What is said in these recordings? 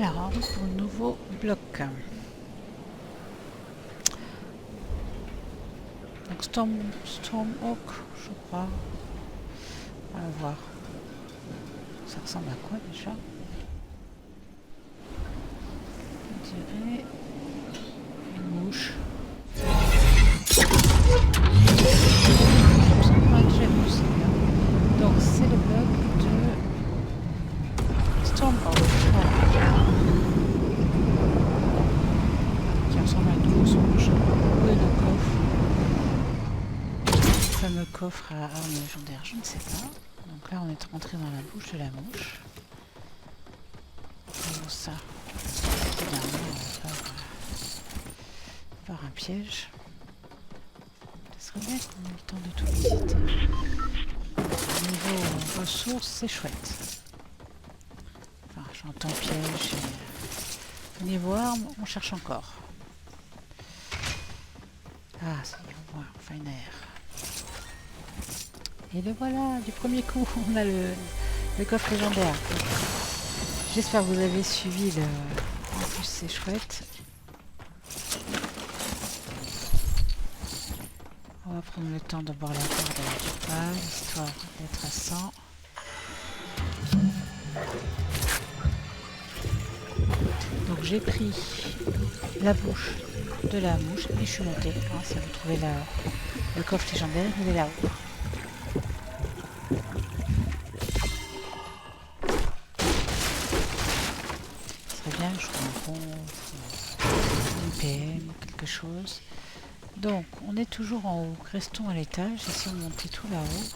Alors, en route pour le nouveau bloc. Donc Stormhawk, je crois. On va voir. Ça ressemble à quoi déjà? On dirait une mouche. Donc c'est le bloc de Stormhawk. Voilà. Qui ressemble à une grosse mouche. Oui, le coffre. Le fameux coffre à armes légendaires, je ne sais pas. Donc là on est rentré dans la bouche de la mouche. Comment ça? Par un piège. Ce serait bien qu'on ait le temps de tout visiter. Niveau ressources, c'est chouette. Enfin, j'entends piège. Niveau armes, on cherche encore. Ah, ça y est, on voit enfin une air. Et le voilà, du premier coup, on a le coffre légendaire. J'espère que vous avez suivi le... En plus, c'est chouette. On va prendre le temps de boire la corde du pas, histoire d'être à 100. Donc j'ai pris la bouche de la mouche et je suis montée. Hein, si vous trouvez le coffre légendaire, il est là-haut. Ce serait bien que je rencontre une PM ou quelque chose. Donc on est toujours en haut. Restons à l'étage. Essayons de monter tout là-haut.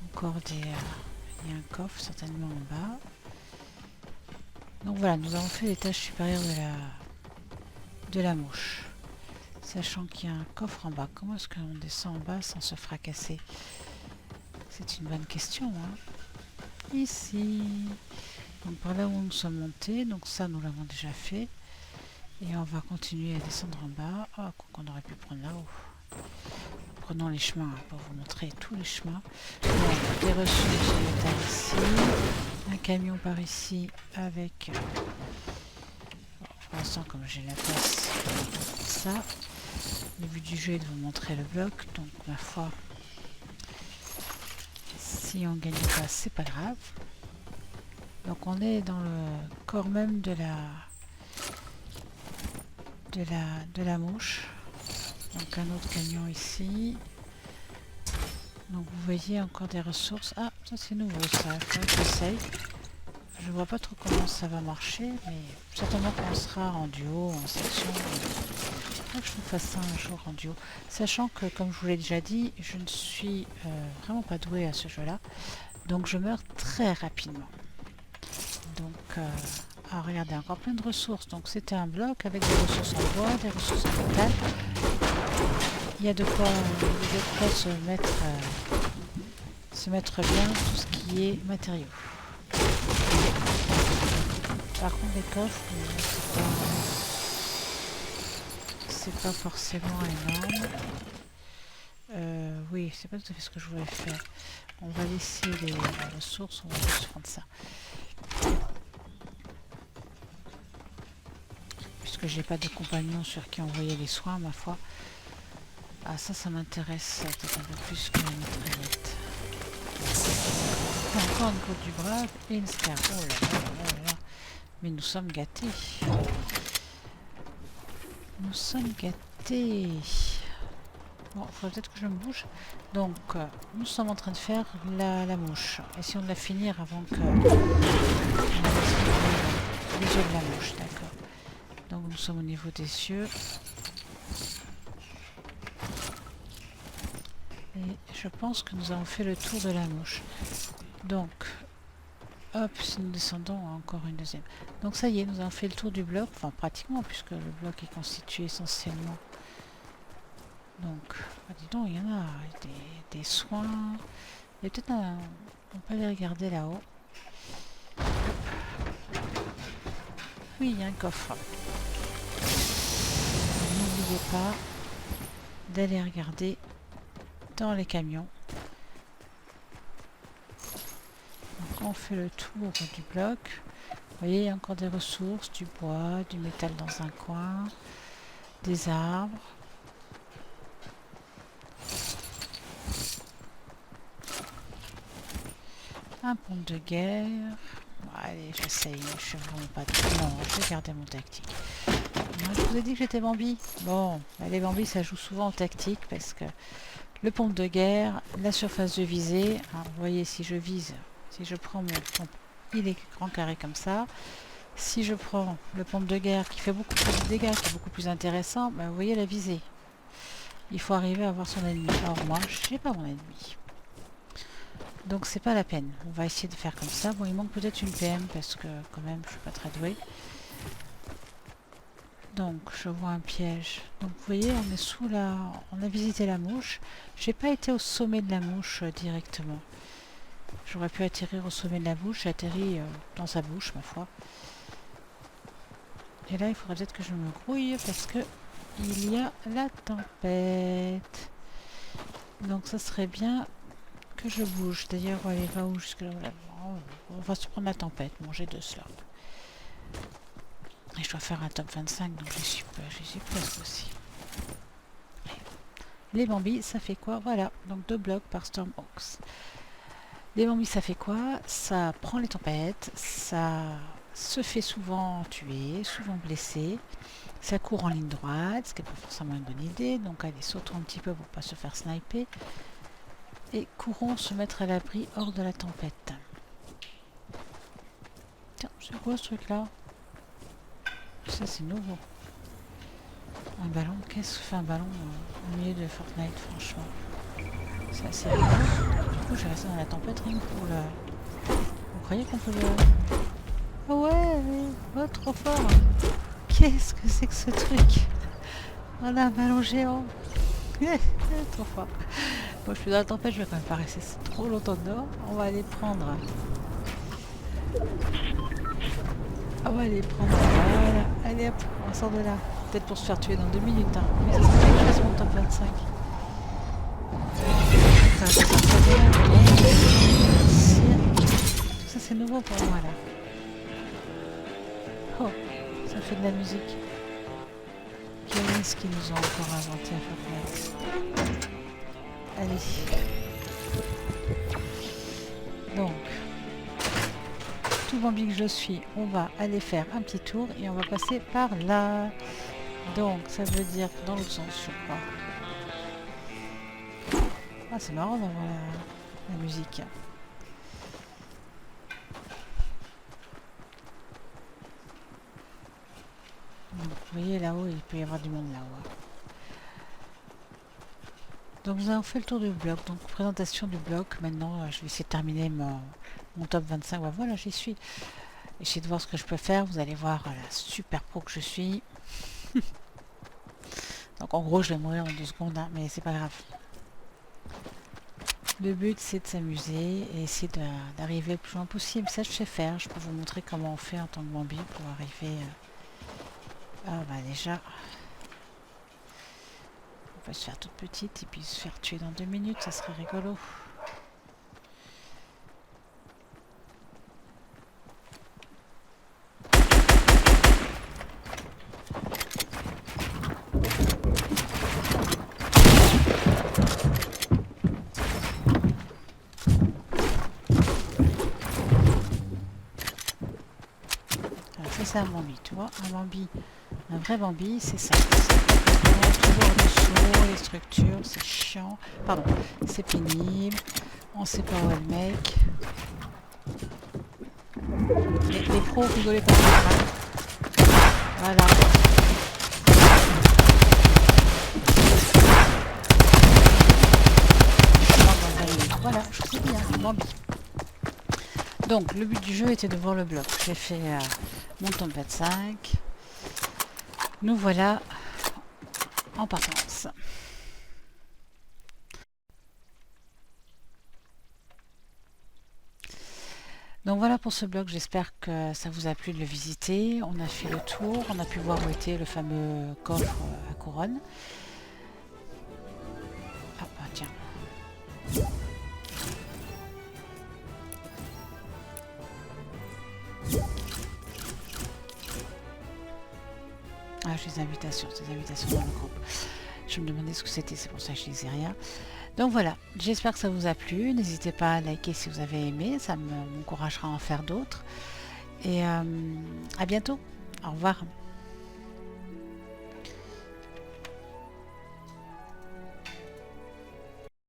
Encore des... il y a un coffre certainement en bas. Donc voilà, nous avons fait l'étage supérieur de la mouche. Sachant qu'il y a un coffre en bas. Comment est-ce qu'on descend en bas sans se fracasser? C'est une bonne question. Hein. Ici. Donc par là où nous sommes montés. Donc ça, nous l'avons déjà fait. Et on va continuer à descendre en bas. Ah, qu'on aurait pu prendre là-haut. Prenons les chemins pour vous montrer tous les chemins. Donc, des ressources de métal ici. Un camion par ici avec... pour l'instant, comme j'ai la place, ça. Le but du jeu est de vous montrer le bloc. Donc, ma foi, si on ne gagne pas, c'est pas grave. Donc, on est dans le corps même de la mouche. Donc, un autre camion ici. Donc vous voyez encore des ressources. Ah, ça c'est nouveau ça, il faut que j'essaye. Je vois pas trop comment ça va marcher, mais certainement qu'on sera en duo, en section. Il faut que je vous fasse ça un jour en duo. Sachant que, comme je vous l'ai déjà dit, je ne suis vraiment pas douée à ce jeu-là. Donc je meurs très rapidement. Donc, regardez, encore plein de ressources. Donc c'était un bloc avec des ressources en bois, des ressources en métal. Il y a de quoi se mettre bien tout ce qui est matériaux. Par contre les coffres, c'est pas forcément énorme. Oui, c'est pas tout à fait ce que je voulais faire. On va laisser les ressources, on va juste prendre ça. Puisque j'ai pas de compagnon sur qui envoyer les soins, ma foi. Ah, ça m'intéresse peut-être un peu plus que la mitraillette. Encore une côte du brave et une star. Oh là là là là. Mais nous sommes gâtés. Nous sommes gâtés. Bon, il faudrait peut-être que je me bouge. Donc, nous sommes en train de faire la mouche. Essayons de la finir avant que... les yeux de la mouche, d'accord. Donc, nous sommes au niveau des yeux. Et je pense que nous avons fait le tour de la mouche. Donc, hop, si nous descendons, encore une deuxième. Donc ça y est, nous avons fait le tour du bloc, enfin pratiquement, puisque le bloc est constitué essentiellement. Donc, bah dis donc, il y en a des soins. Il y a peut-être un... On peut aller regarder là-haut. Oui, il y a un coffre. N'oubliez pas d'aller regarder dans les camions. Donc on fait le tour du bloc. voyez, il y a encore des ressources, du bois, du métal dans un coin, des arbres. Un pont de guerre. Bon, allez, j'essaye, je suis vraiment pas... Non, je vais garder mon tactique. Moi, je vous ai dit que j'étais Bambi. Bon, les Bambi, ça joue souvent en tactique parce que le pompe de guerre, la surface de visée, hein, vous voyez, si je vise, si je prends mon pompe, il est grand carré comme ça. Si je prends le pompe de guerre qui fait beaucoup plus de dégâts, qui est beaucoup plus intéressant, ben, vous voyez la visée. Il faut arriver à voir son ennemi. Alors moi, je n'ai pas mon ennemi. Donc c'est pas la peine. On va essayer de faire comme ça. Bon, il manque peut-être une PM parce que quand même, je suis pas très douée. Donc je vois un piège. Donc vous voyez, on est sous la... On a visité la mouche. J'ai pas été au sommet de la mouche directement. J'aurais pu atterrir au sommet de la bouche. J'ai atterri dans sa bouche, ma foi. Et là, il faudrait peut-être que je me grouille parce que il y a la tempête. Donc ça serait bien que je bouge. D'ailleurs, elle va où jusque là? On va se prendre la tempête. Bon, j'ai 2 slots. Et je dois faire un top 25, donc j'y suis presque aussi. Les Bambis, ça fait quoi? Voilà, donc 2 blocs par Stormhawks. Les Bambis, ça fait quoi? Ça prend les tempêtes, ça se fait souvent tuer, souvent blessé. Ça court en ligne droite, ce qui n'est pas forcément une bonne idée. Donc allez, sautons un petit peu pour ne pas se faire sniper. Et courons se mettre à l'abri hors de la tempête. Tiens, c'est quoi ce truc-là? Ça, c'est nouveau. Un ballon? Qu'est-ce que fait un ballon au milieu de Fortnite, franchement? C'est assez rigolo. Du coup, j'ai resté dans la tempête rien que pour le... Vous croyez qu'on peut le... Oh ouais, oh, trop fort. Qu'est-ce que c'est que ce truc? On a un ballon géant. Trop fort. Bon, je suis dans la tempête, je vais quand même pas rester trop longtemps dehors. On va aller prendre... On va aller prendre... Voilà. Allez hop, on sort de là. Peut-être pour se faire tuer dans 2 minutes. Hein. Mais ça serait bien que je fasse mon top 25. Tout ça c'est nouveau pour moi là. Oh, ça fait de la musique. Qu'est-ce qu'ils nous ont encore inventé à Fortnite? Allez. Donc, tout Bambi que je suis, on va aller faire un petit tour et on va passer par là. Donc, ça veut dire dans l'autre sens, je crois. Ah, c'est marrant d'avoir la musique. Donc, vous voyez là-haut, il peut y avoir du monde là-haut. Donc nous avons fait le tour du bloc. Donc présentation du bloc. Maintenant, je vais essayer de terminer mon top 25. Ouais, voilà, j'y suis. Essayez de voir ce que je peux faire. Vous allez voir la super pro que je suis. Donc en gros, je vais mourir en 2 secondes, hein, mais c'est pas grave. Le but, c'est de s'amuser et essayer d'arriver le plus loin possible. Ça, je sais faire. Je peux vous montrer comment on fait en tant que Bambi pour arriver... Ah bah déjà... On va se faire toute petite et puis se faire tuer dans 2 minutes, ça serait rigolo. Alors ça c'est un Bambi, tu vois, un vrai Bambi, c'est ça. Toujours en dessous, les structures, c'est chiant. Pardon, c'est pénible. On sait pas où est le mec. Les pros, rigolez pas. Voilà. Voilà, je vous ai dit, hein, Bambi. Donc, le but du jeu était de voir le bloc. J'ai fait mon top 25. Nous voilà en partance. Donc voilà pour ce bloc, j'espère que ça vous a plu de le visiter. On a fait le tour, on a pu voir où était le fameux coffre à couronne. Ah bah tiens. Ah, j'ai des invitations dans le groupe. Je me demandais ce que c'était, c'est pour ça que je disais rien. Donc voilà, j'espère que ça vous a plu. N'hésitez pas à liker si vous avez aimé, ça m'encouragera à en faire d'autres. Et à bientôt. Au revoir.